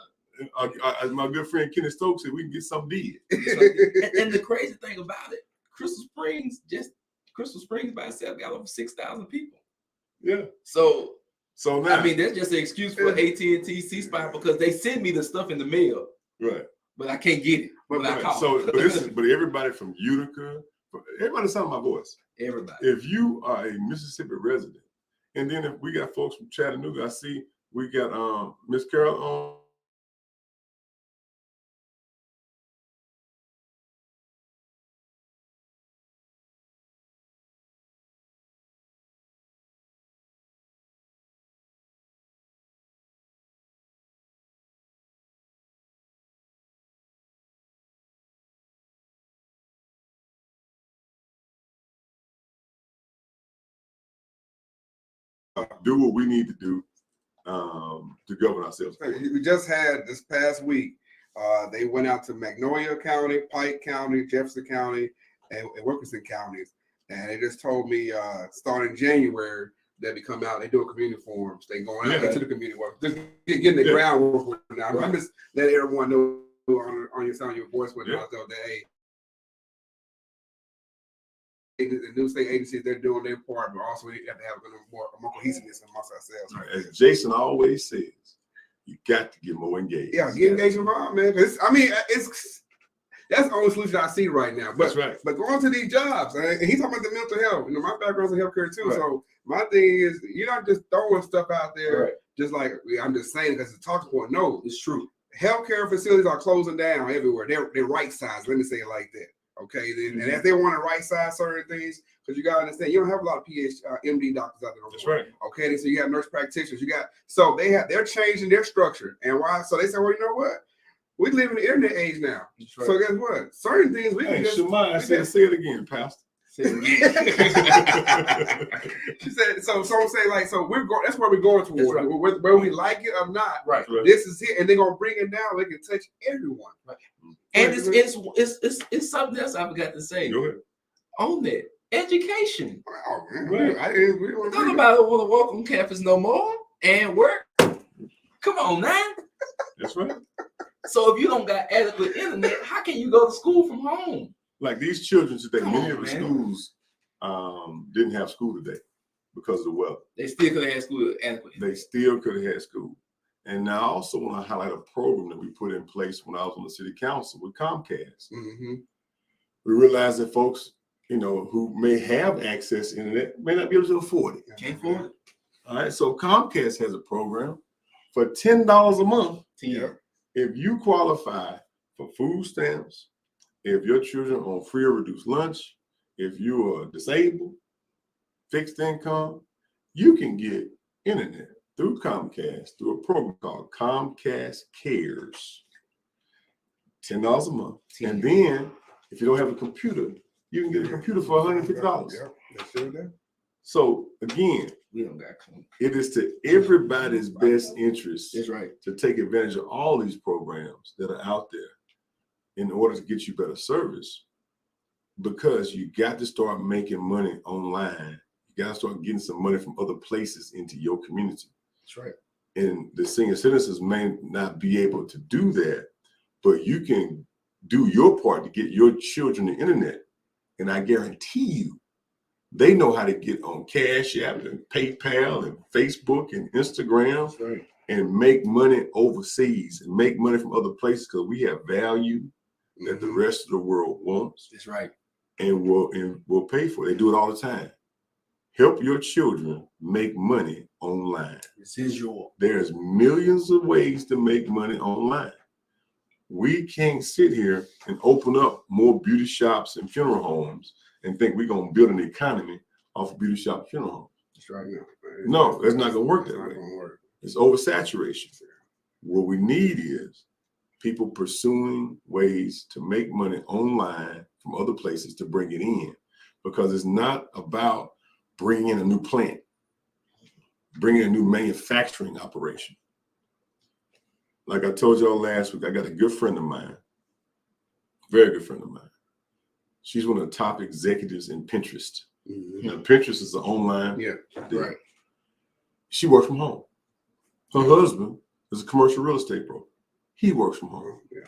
Speaker 1: As my good friend Kenny Stokes said, we can get something did.
Speaker 3: And the crazy thing about it, Crystal Springs by itself got over 6,000 people.
Speaker 1: Yeah.
Speaker 3: So
Speaker 1: now,
Speaker 3: I mean, that's just an excuse for AT&T, C-Spire, because they send me the stuff in the mail,
Speaker 1: right.
Speaker 3: but I can't get it when I call.
Speaker 1: So, but everybody from Utica, everybody sound my voice.
Speaker 3: Everybody.
Speaker 1: If you are a Mississippi resident, and then if we got folks from Chattanooga, I see we got Miss Carol on. Do what we need to do to govern ourselves.
Speaker 2: We just had this past week, they went out to Magnolia County, Pike County, Jefferson County, and Wilkinson counties. And they just told me starting January, they'll be coming out, they doing community forums. They going out into the community work. Just getting the groundwork now. I'm just letting everyone know on your sound, your voice went out though that hey, the new state agencies, they're doing their part, but also we have to have a little more cohesiveness amongst ourselves.
Speaker 1: As Jason always says, you got to get more engaged.
Speaker 2: Yeah, get engaged involved, man. That's the only solution I see right now. But,
Speaker 1: that's right.
Speaker 2: But going to these jobs, and he's talking about the mental health. You know, my background's in healthcare too. Right. So my thing is, you're not just throwing stuff out there, just like I'm just saying because it's a talking point. No, it's true. Healthcare facilities are closing down everywhere. They're right sized. Let me say it like that. Okay, and if they want to right size certain things, because you gotta understand, you don't have a lot of MD doctors out there.
Speaker 1: That's right.
Speaker 2: Okay, so you have nurse practitioners. They're changing their structure, and why? So they say, well, you know what? We live in the internet age now. Right. So guess what? Certain things we can just.
Speaker 1: Say it again, Pastor.
Speaker 2: She said, so say like, so we're going. That's where we're going towards. Right. Whether we like it or not. Right. This is it, and they're gonna bring it down. They can touch everyone. Right.
Speaker 3: And it's something else I forgot to say.
Speaker 1: Go ahead.
Speaker 3: On that education.
Speaker 2: Oh man, we don't
Speaker 3: talk about want to walk on campus no more and work. Come on, man.
Speaker 1: That's right.
Speaker 3: So if you don't got adequate internet, how can you go to school from home?
Speaker 1: Like these children today, many of the schools didn't have school today because of the weather.
Speaker 3: They still could have had school adequately.
Speaker 1: They still could have had school. And now I also want to highlight a program that we put in place when I was on the city council with Comcast. Mm-hmm. We realized that folks, who may have access to internet may not be able to afford it.
Speaker 3: Can't afford it.
Speaker 1: All right. So Comcast has a program for $10 a month. If you qualify for food stamps, if your children are on free or reduced lunch, if you are disabled, fixed income, you can get internet through Comcast through a program called Comcast Cares. $10 a month. And then if you don't have a computer, you can get a computer for $150.
Speaker 2: Yeah, that's sure. So
Speaker 1: again,
Speaker 3: we don't got clue.
Speaker 1: It is to everybody's best interest
Speaker 3: to
Speaker 1: take advantage of all these programs that are out there in order to get you better service, because you got to start making money online. You got to start getting some money from other places into your community.
Speaker 3: That's right.
Speaker 1: And the senior citizens may not be able to do that, but you can do your part to get your children the internet. And I guarantee you, they know how to get on Cash App and PayPal and Facebook and Instagram and make money overseas and make money from other places, because we have value that the rest of the world wants.
Speaker 3: That's right.
Speaker 1: And will pay for it. They do it all the time. Help your children make money online. There's millions of ways to make money online. We can't sit here and open up more beauty shops and funeral homes and think we're going to build an economy off of beauty shop and funeral homes.
Speaker 2: That's right.
Speaker 1: No, that's not going to work that way. It's oversaturation. What we need is people pursuing ways to make money online from other places to bring it in, because it's not about bringing in a new plant, bringing a new manufacturing operation. Like I told y'all last week, I got a good friend of mine, very good friend of mine. She's one of the top executives in Pinterest. Now, Pinterest is an online
Speaker 2: Yeah,
Speaker 1: deal.
Speaker 2: right.
Speaker 1: She works from home. Her husband is a commercial real estate broker. He works from home.
Speaker 2: Yeah.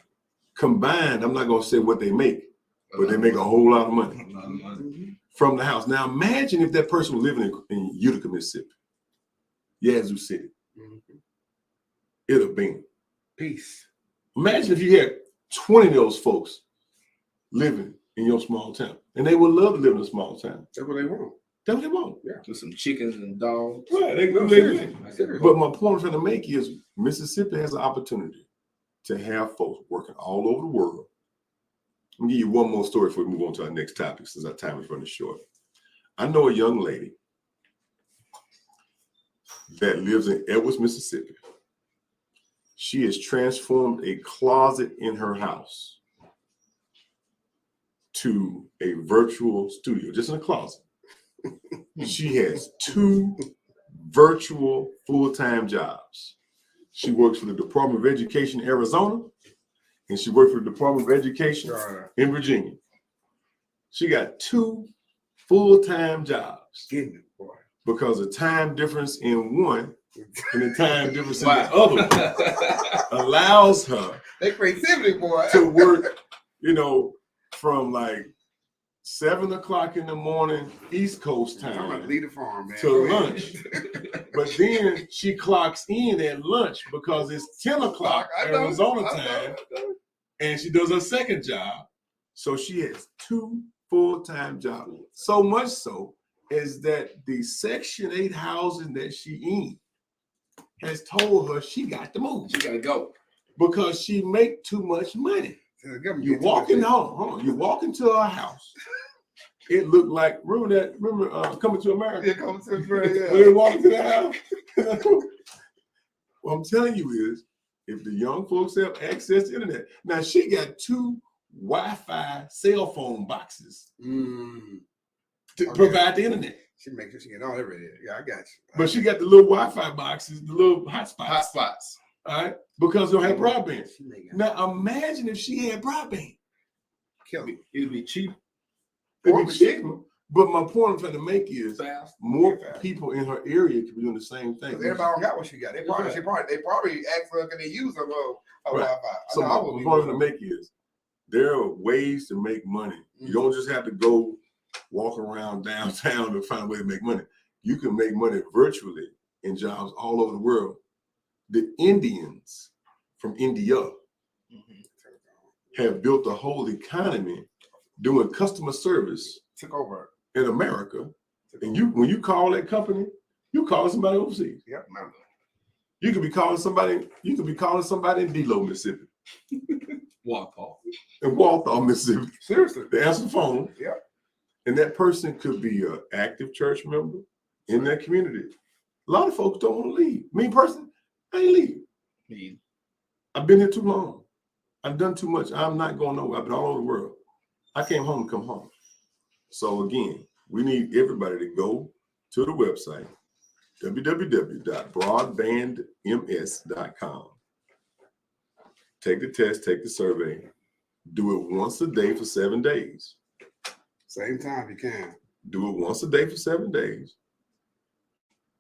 Speaker 1: Combined, I'm not going to say what they make, but they make a whole lot of money from the house. Now, imagine if that person was living in Utica, Mississippi, Yazoo City. It'd have been
Speaker 2: Peace.
Speaker 1: Imagine if you had 20 of those folks living in your small town, and they would love to live in a small town.
Speaker 2: That's what they want.
Speaker 1: That's what they want.
Speaker 2: Yeah.
Speaker 3: With some chickens and dogs.
Speaker 1: Right.
Speaker 2: Seriously.
Speaker 1: But my point I'm trying to make is Mississippi has an opportunity to have folks working all over the world. Let me give you one more story before we move on to our next topic, since our time is running short. I know a young lady that lives in Edwards, Mississippi. She has transformed a closet in her house to a virtual studio, just in a closet. She has 2 virtual full-time jobs. She works for the Department of Education in Arizona, and she works for the Department of Education in Virginia. She got 2 full-time jobs.
Speaker 2: Getting it, boy.
Speaker 1: Because the time difference in one and the time difference in the other one allows her
Speaker 2: They creativity, boy.
Speaker 1: to work, from like 7 o'clock in the morning, East Coast
Speaker 2: I'm gonna
Speaker 1: time,
Speaker 2: lead the farm, man.
Speaker 1: to
Speaker 2: Go ahead.
Speaker 1: lunch. But then she clocks in at lunch because it's 10 o'clock Arizona time, and she does her second job. So she has 2 full-time jobs. So much so is that the Section 8 housing that she in has told her she got to move.
Speaker 3: She gotta go.
Speaker 1: Because she make too much money. You walk in home, you walk into her house. It looked like, remember Coming to America?
Speaker 2: Yeah, Coming to America, yeah.
Speaker 1: When they walk into the house. What I'm telling you is, if the young folks have access to internet. Now, she got 2 Wi-Fi cell phone boxes to provide the internet.
Speaker 2: She makes sure she get all everything. Yeah, I got you.
Speaker 1: But she got the little Wi-Fi boxes, the little hotspots.
Speaker 3: Hotspots.
Speaker 1: All right, because they don't have broadband.
Speaker 2: She make it.
Speaker 1: Now, imagine if she had broadband.
Speaker 2: Kill me.
Speaker 3: It'd be cheap.
Speaker 1: It'd be cheaper. But my point I'm trying to make is
Speaker 3: Fast.
Speaker 1: more people in her area could be doing the same thing.
Speaker 2: Everybody don't got what she got. They probably asked her, can they use her Wi-Fi?
Speaker 1: So my point I'm trying to make is there are ways to make money. You don't just have to go walk around downtown to find a way to make money. You can make money virtually in jobs all over the world. The Indians from India have built a whole economy doing customer service
Speaker 2: Took over.
Speaker 1: in America. And when you call that company, you call somebody overseas.
Speaker 2: Yep, man.
Speaker 1: You could be calling somebody in Delo, Mississippi.
Speaker 3: Walpole.
Speaker 1: In Walthall, Mississippi.
Speaker 2: Seriously.
Speaker 1: They answer the phone.
Speaker 2: Yeah.
Speaker 1: And that person could be an active church member in that community. A lot of folks don't want to leave. Me personally, I ain't leaving. I've been here too long. I've done too much. I'm not going nowhere. I've been all over the world. I came home to come home. So again, we need everybody to go to the website, www.broadbandms.com. Take the test, take the survey. Do it once a day for 7 days.
Speaker 2: Same time you can.
Speaker 1: Do it once a day for 7 days.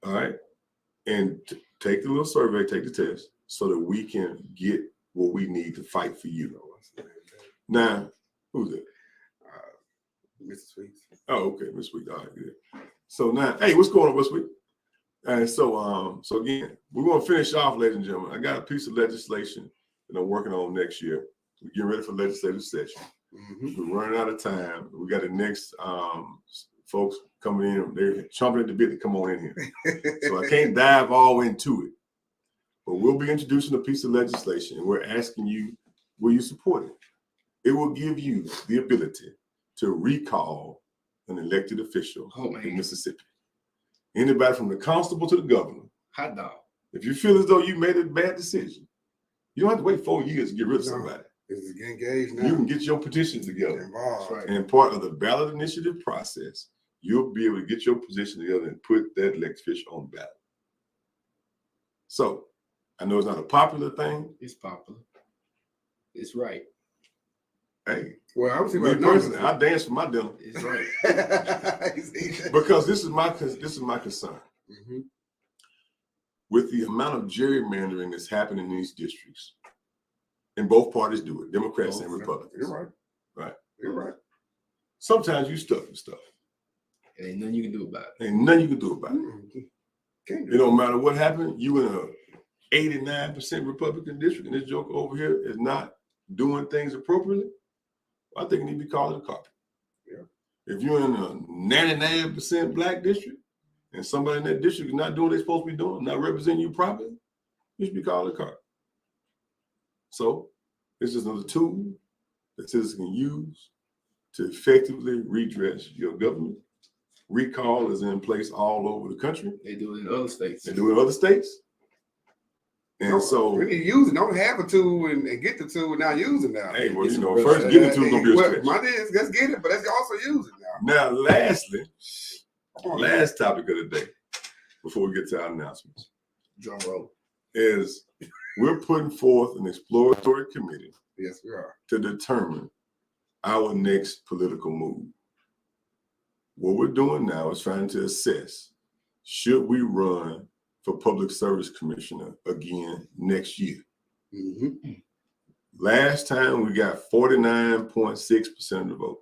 Speaker 1: All right. And take the little survey, take the test, so that we can get what we need to fight for you. Now, who's it?
Speaker 2: Mrs. Sweets.
Speaker 1: Oh, okay, Miss Sweet. All right, good. So now, hey, what's going on, Miss Sweet? And so again, we're gonna finish off, ladies and gentlemen. I got a piece of legislation that I'm working on next year. We're getting ready for legislative session. We're running out of time. We got the next folks coming in. They're chomping at the bit to come on in here. So I can't dive all into it. But we'll be introducing a piece of legislation, and we're asking you, will you support it? It will give you the ability to recall an elected official in Mississippi. Anybody from the constable to the governor.
Speaker 3: Hot dog.
Speaker 1: If you feel as though you made a bad decision, You don't have to wait 4 years to get rid of somebody.
Speaker 2: It's get engaged now.
Speaker 1: You can get your petition together.
Speaker 2: Involved.
Speaker 3: Right.
Speaker 1: And part of the ballot initiative process, you'll be able to get your position together and put that elected official on the ballot. So, I know it's not a popular thing.
Speaker 3: It's popular. It's right.
Speaker 1: Hey,
Speaker 2: Well, I would say
Speaker 1: me personally, I dance for my dinner
Speaker 3: It's right.
Speaker 1: because this is my concern.
Speaker 2: Mm-hmm.
Speaker 1: With the amount of gerrymandering that's happening in these districts, and both parties do it, Democrats and Republicans.
Speaker 2: You're right.
Speaker 1: Right.
Speaker 2: You're right.
Speaker 1: Sometimes you stuck with stuff.
Speaker 3: It ain't nothing you can do about it.
Speaker 1: Ain't nothing you can do about it.
Speaker 2: Mm-hmm. Can't do
Speaker 1: It don't matter what happened. You in a 89% Republican district, and this joker over here is not doing things appropriately. I think it need to be called a carpet.
Speaker 2: Yeah.
Speaker 1: If you're in a 99% black district, and somebody in that district is not doing what they're supposed to be doing, not representing you properly, you should be called a carpet. So it's just another tool that citizens can use to effectively redress your government. Recall is in place all over the country.
Speaker 3: They do it in other states.
Speaker 1: They do it in other states. And so,
Speaker 2: we need to use it. Don't have a tool and get the tool and not use it now.
Speaker 1: hey, well,
Speaker 3: It's
Speaker 1: you know,
Speaker 3: a
Speaker 1: first getting the tool is going to be a
Speaker 2: Well,
Speaker 1: stretch.
Speaker 2: my thing is, let's get it, but let's also use it now.
Speaker 1: Now, lastly,
Speaker 2: Come on,
Speaker 1: last topic of the day, before we get to our announcements,
Speaker 3: Drum roll.
Speaker 1: is we're putting forth an exploratory committee
Speaker 2: yes, we are.
Speaker 1: to determine our next political move. What we're doing now is trying to assess, should we run for Public Service Commissioner again next year?
Speaker 2: Mm-hmm.
Speaker 1: Last time we got 49.6% of the vote.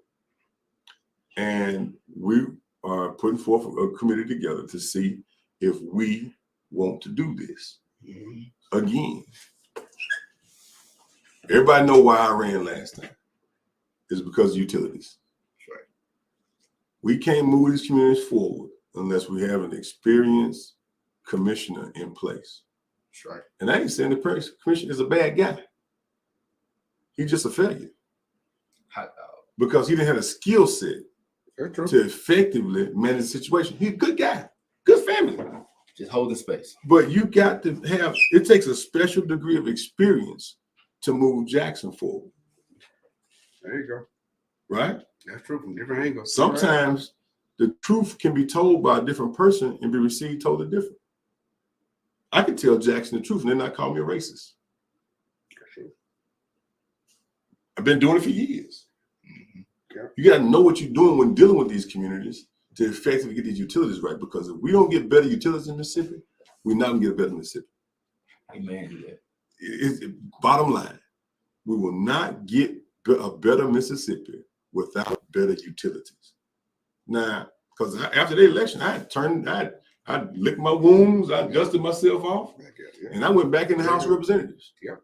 Speaker 1: And we are putting forth a committee together to see if we want to do this again. Everybody know why I ran last time. It's because of utilities.
Speaker 3: That's right.
Speaker 1: We can't move these communities forward unless we have an experienced commissioner in place.
Speaker 3: That's right.
Speaker 1: And I ain't saying the commissioner is a bad guy. He's just a failure
Speaker 3: Hot dog.
Speaker 1: because he didn't have a skill set
Speaker 2: Very true.
Speaker 1: to effectively manage the situation. He's a good guy, good family.
Speaker 3: Just holding space.
Speaker 1: But you got to have, it takes a special degree of experience to move Jackson forward,
Speaker 2: There you go.
Speaker 1: right?
Speaker 2: That's true from different angles.
Speaker 1: Sometimes the truth can be told by a different person and be received totally different. I can tell Jackson the truth and they're not call me a racist.
Speaker 2: That's true.
Speaker 1: I've been doing it for years.
Speaker 2: Yeah.
Speaker 1: You got to know what you're doing when dealing with these communities to effectively get these utilities right. Because if we don't get better utilities in Mississippi, we're not going to get a better Mississippi.
Speaker 3: Amen to that.
Speaker 1: Bottom line, we will not get a better Mississippi without better utilities. Now, because after the election, I licked my wounds, I dusted myself off, and I went back in the House of Representatives.
Speaker 2: Yeah.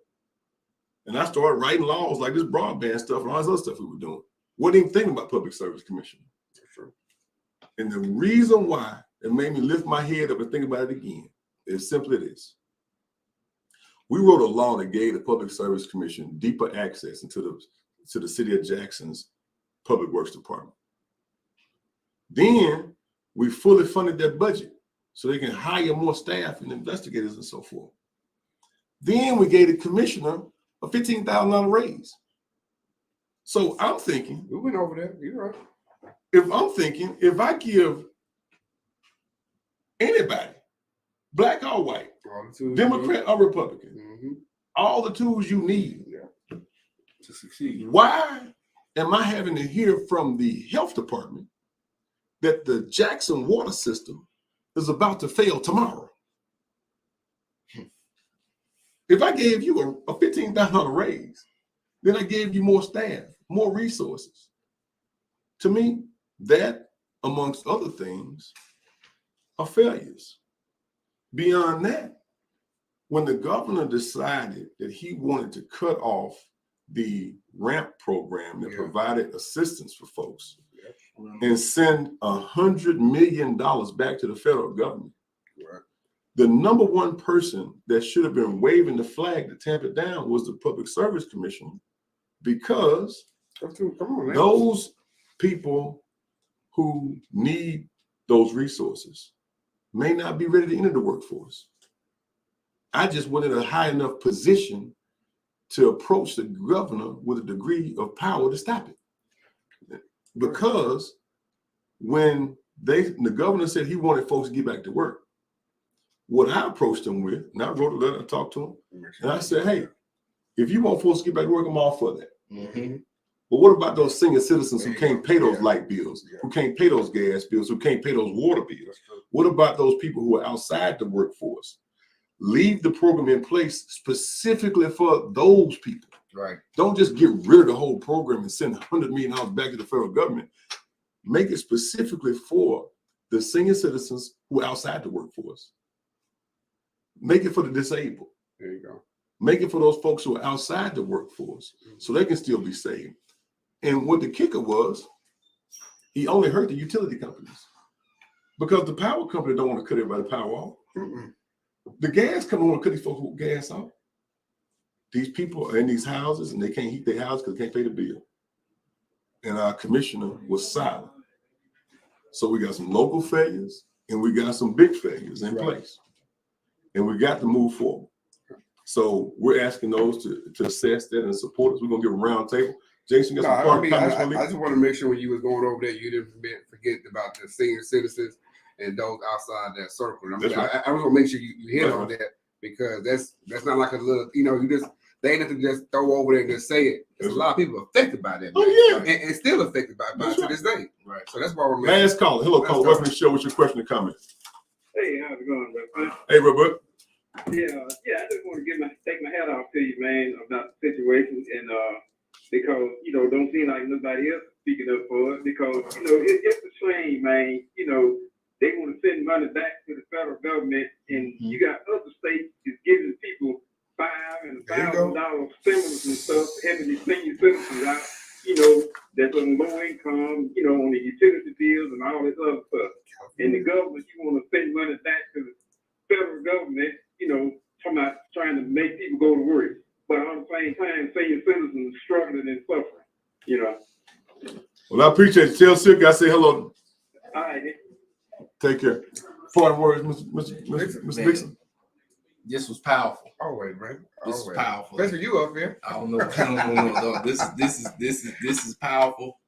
Speaker 1: And I started writing laws like this broadband stuff and all this other stuff we were doing. Wasn't even thinking about Public Service Commission.
Speaker 2: True.
Speaker 1: And the reason why it made me lift my head up and think about it again is simply this. We wrote a law that gave the Public Service Commission deeper access into the city of Jackson's Public Works Department. Then we fully funded their budget so they can hire more staff and investigators and so forth. Then we gave the commissioner a $15,000 raise. So I'm thinking,
Speaker 2: We went over that. You're right.
Speaker 1: if I give anybody, black or white,
Speaker 2: All the tools.
Speaker 1: Democrat or Republican,
Speaker 2: Mm-hmm.
Speaker 1: all the tools you need,
Speaker 2: Yeah.
Speaker 3: To succeed.
Speaker 1: why am I having to hear from the health department that the Jackson water system is about to fail tomorrow? If I gave you a $15,000 raise, then I gave you more staff, more resources. To me, that, amongst other things, are failures. Beyond that, when the governor decided that he wanted to cut off the RAMP program that provided assistance for folks and send $100 million back to the federal government,
Speaker 2: Right.
Speaker 1: the number one person that should have been waving the flag to tamp it down was the Public Service Commission, because
Speaker 2: Come on, man.
Speaker 1: those people who need those resources may not be ready to enter the workforce. I just wasn't in a high enough position to approach the governor with a degree of power to stop it. Because when the governor said he wanted folks to get back to work, what I approached him with, and I wrote a letter, I talked to him, and I said, hey, if you want folks to get back to work, I'm all for that.
Speaker 3: Mm-hmm.
Speaker 1: But what about those senior citizens who can't pay those light bills, who can't pay those gas bills, who can't pay those water bills? What about those people who are outside the workforce? Leave the program in place specifically for those people.
Speaker 2: Right.
Speaker 1: Don't just get rid of the whole program and send $100 million back to the federal government. Make it specifically for the senior citizens who are outside the workforce. Make it for the disabled.
Speaker 2: There you go.
Speaker 1: Make it for those folks who are outside the workforce so they can still be saved. And what the kicker was, he only hurt the utility companies because the power company don't want to cut everybody's power off. The gas company want to cut these folks with gas off. These people are in these houses and they can't heat their house because they can't pay the bill. And our commissioner was silent. So we got some local failures and we got some big failures in place. And we got to move forward. So we're asking those to assess that and support us. We're going to give a round table. Jason, got some comments for me?
Speaker 2: I just want to make sure when you was going over there, you didn't forget about the senior citizens and those outside that circle. I was going to make sure you hit on that because that's not like a little, they ain't have to just throw over there and just say it. There's a lot of people affected by that.
Speaker 1: Oh, yeah.
Speaker 2: And still affected by it to this day.
Speaker 3: Right.
Speaker 2: So that's why we're making.
Speaker 1: Last caller. Hello, caller. Welcome to the show. What's your question or comment?
Speaker 4: Hey, how's it going, bro?
Speaker 1: Hey, Robert.
Speaker 4: Yeah, I just want to take my hat off to you, man, about the situation, and because don't seem like nobody else is speaking up for it. Because it's a shame, man. They want to send money back to the federal government, and you got other states is giving people $5,000 and $1,000 stimulus and stuff, having these senior citizens out. That's on low income, on the utility bills and all this other stuff. And the government, you want to send money back to the federal government. Talking about trying to make people go to work, but at the same time, senior citizens struggling and suffering.
Speaker 1: Well, I appreciate it. Tell Silk I say hello.
Speaker 4: All right.
Speaker 1: Take care. Final words, Mr. Dixon.
Speaker 3: This was powerful.
Speaker 2: Always, man.
Speaker 3: This is powerful.
Speaker 2: Especially you up here.
Speaker 3: I don't know. No. This is powerful,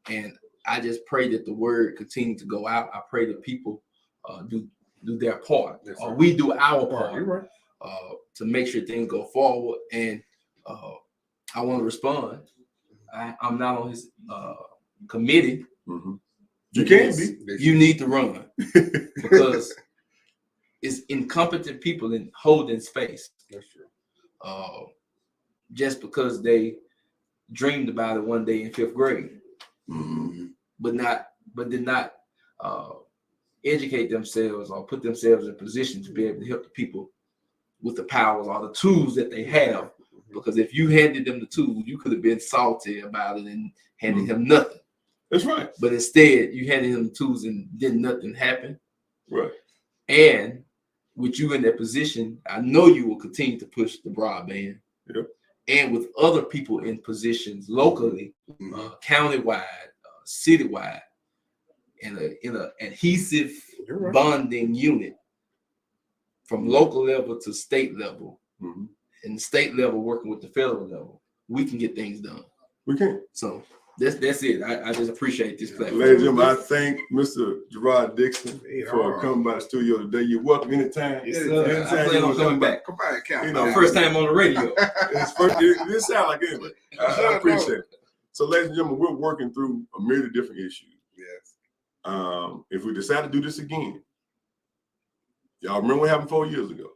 Speaker 3: and I just pray that the word continue to go out. I pray that people do their part, or we do our part.
Speaker 2: You're right.
Speaker 3: To make sure things go forward. And I want to respond. I'm not on his committee.
Speaker 1: Mm-hmm. You can be.
Speaker 3: You need to run because it's incompetent people in holding space.
Speaker 2: That's true.
Speaker 3: Just because they dreamed about it one day in 5th grade, but did not educate themselves or put themselves in a position to be able to help the people with the powers or the tools that they have. Because if you handed them the tools, you could have been salty about it and handed him nothing.
Speaker 1: That's right.
Speaker 3: But instead, you handed him the tools and did nothing happen.
Speaker 1: Right.
Speaker 3: And with you in that position, I know you will continue to push the broadband.
Speaker 1: Yep.
Speaker 3: And with other people in positions locally, countywide, citywide, in a adhesive bonding unit from local level to state level, and state level working with the federal level, we can get things done.
Speaker 1: We can.
Speaker 3: So that's it. I just appreciate this platform.
Speaker 1: Ladies and gentlemen, I thank Mr. Jarrod Dixon for coming by the studio today. You're welcome anytime.
Speaker 3: Yes, sir. I plan on coming back.
Speaker 2: Come by, count.
Speaker 3: First time on the radio.
Speaker 1: It sounds like it. I appreciate it. So, ladies and gentlemen, we're working through a myriad of different issues.
Speaker 2: Yes.
Speaker 1: If we decide to do this again, y'all remember what happened 4 years ago?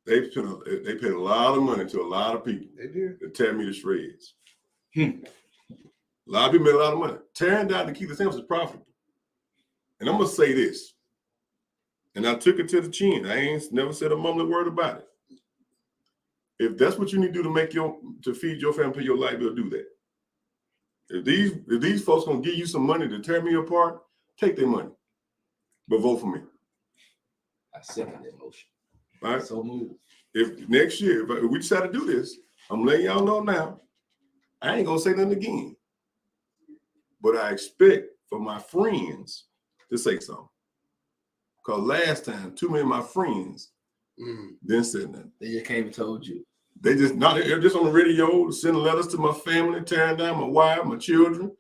Speaker 1: They paid a lot of money to a lot of people.
Speaker 2: They did.
Speaker 1: To tear me to shreds. A lot of people made a lot of money. Tearing down DeKeither Samples is profitable. And I'm going to say this. And I took it to the chin. I ain't never said a mumbling word about it. If that's what you need to do to feed your family, pay your light bill, do that. If these folks going to give you some money to tear me apart, take their money. But vote for me.
Speaker 3: I second that motion.
Speaker 1: All right.
Speaker 3: So move.
Speaker 1: If next year, if we decide to do this, I'm letting y'all know now, I ain't gonna say nothing again. But I expect for my friends to say something. Because last time, too many of my friends didn't say nothing.
Speaker 3: They just came and told you.
Speaker 1: They're just on the radio, sending letters to my family, tearing down my wife, my children,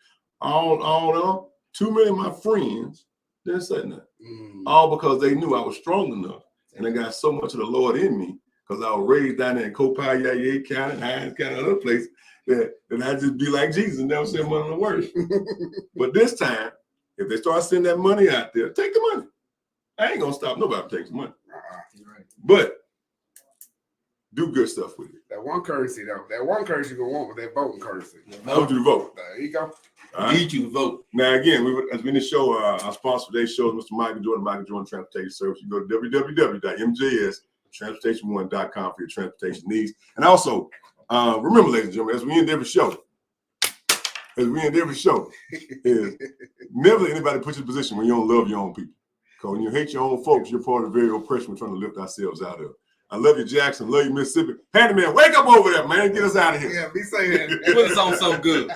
Speaker 1: all. Too many of my friends didn't say nothing. All because they knew I was strong enough. And I got so much of the Lord in me because I was raised down there in Copiah County, Hines County, other place that I just be like Jesus and never send money to work. But this time, if they start sending that money out there, take the money. I ain't gonna stop nobody from taking money.
Speaker 2: Right.
Speaker 1: But do good stuff with it.
Speaker 2: That one currency though, that one currency you're gonna want with that voting currency.
Speaker 1: I want you to vote.
Speaker 2: There you go.
Speaker 1: Right.
Speaker 3: Need you to vote.
Speaker 1: Now again, as we didn't show our sponsor for today's show is Mr. Michael Jordan Transportation Service. You go to www.mjstransportation1.com for your transportation needs. And also, remember, ladies and gentlemen, as we end every show, is never let anybody put you in a position when you don't love your own people. Because when you hate your own folks, you're part of the very oppression we're trying to lift ourselves out of. I love you, Jackson. Love you, Mississippi. Handyman, wake up over there, man. Get us out of here.
Speaker 2: Yeah, be saying
Speaker 3: Put us on something good.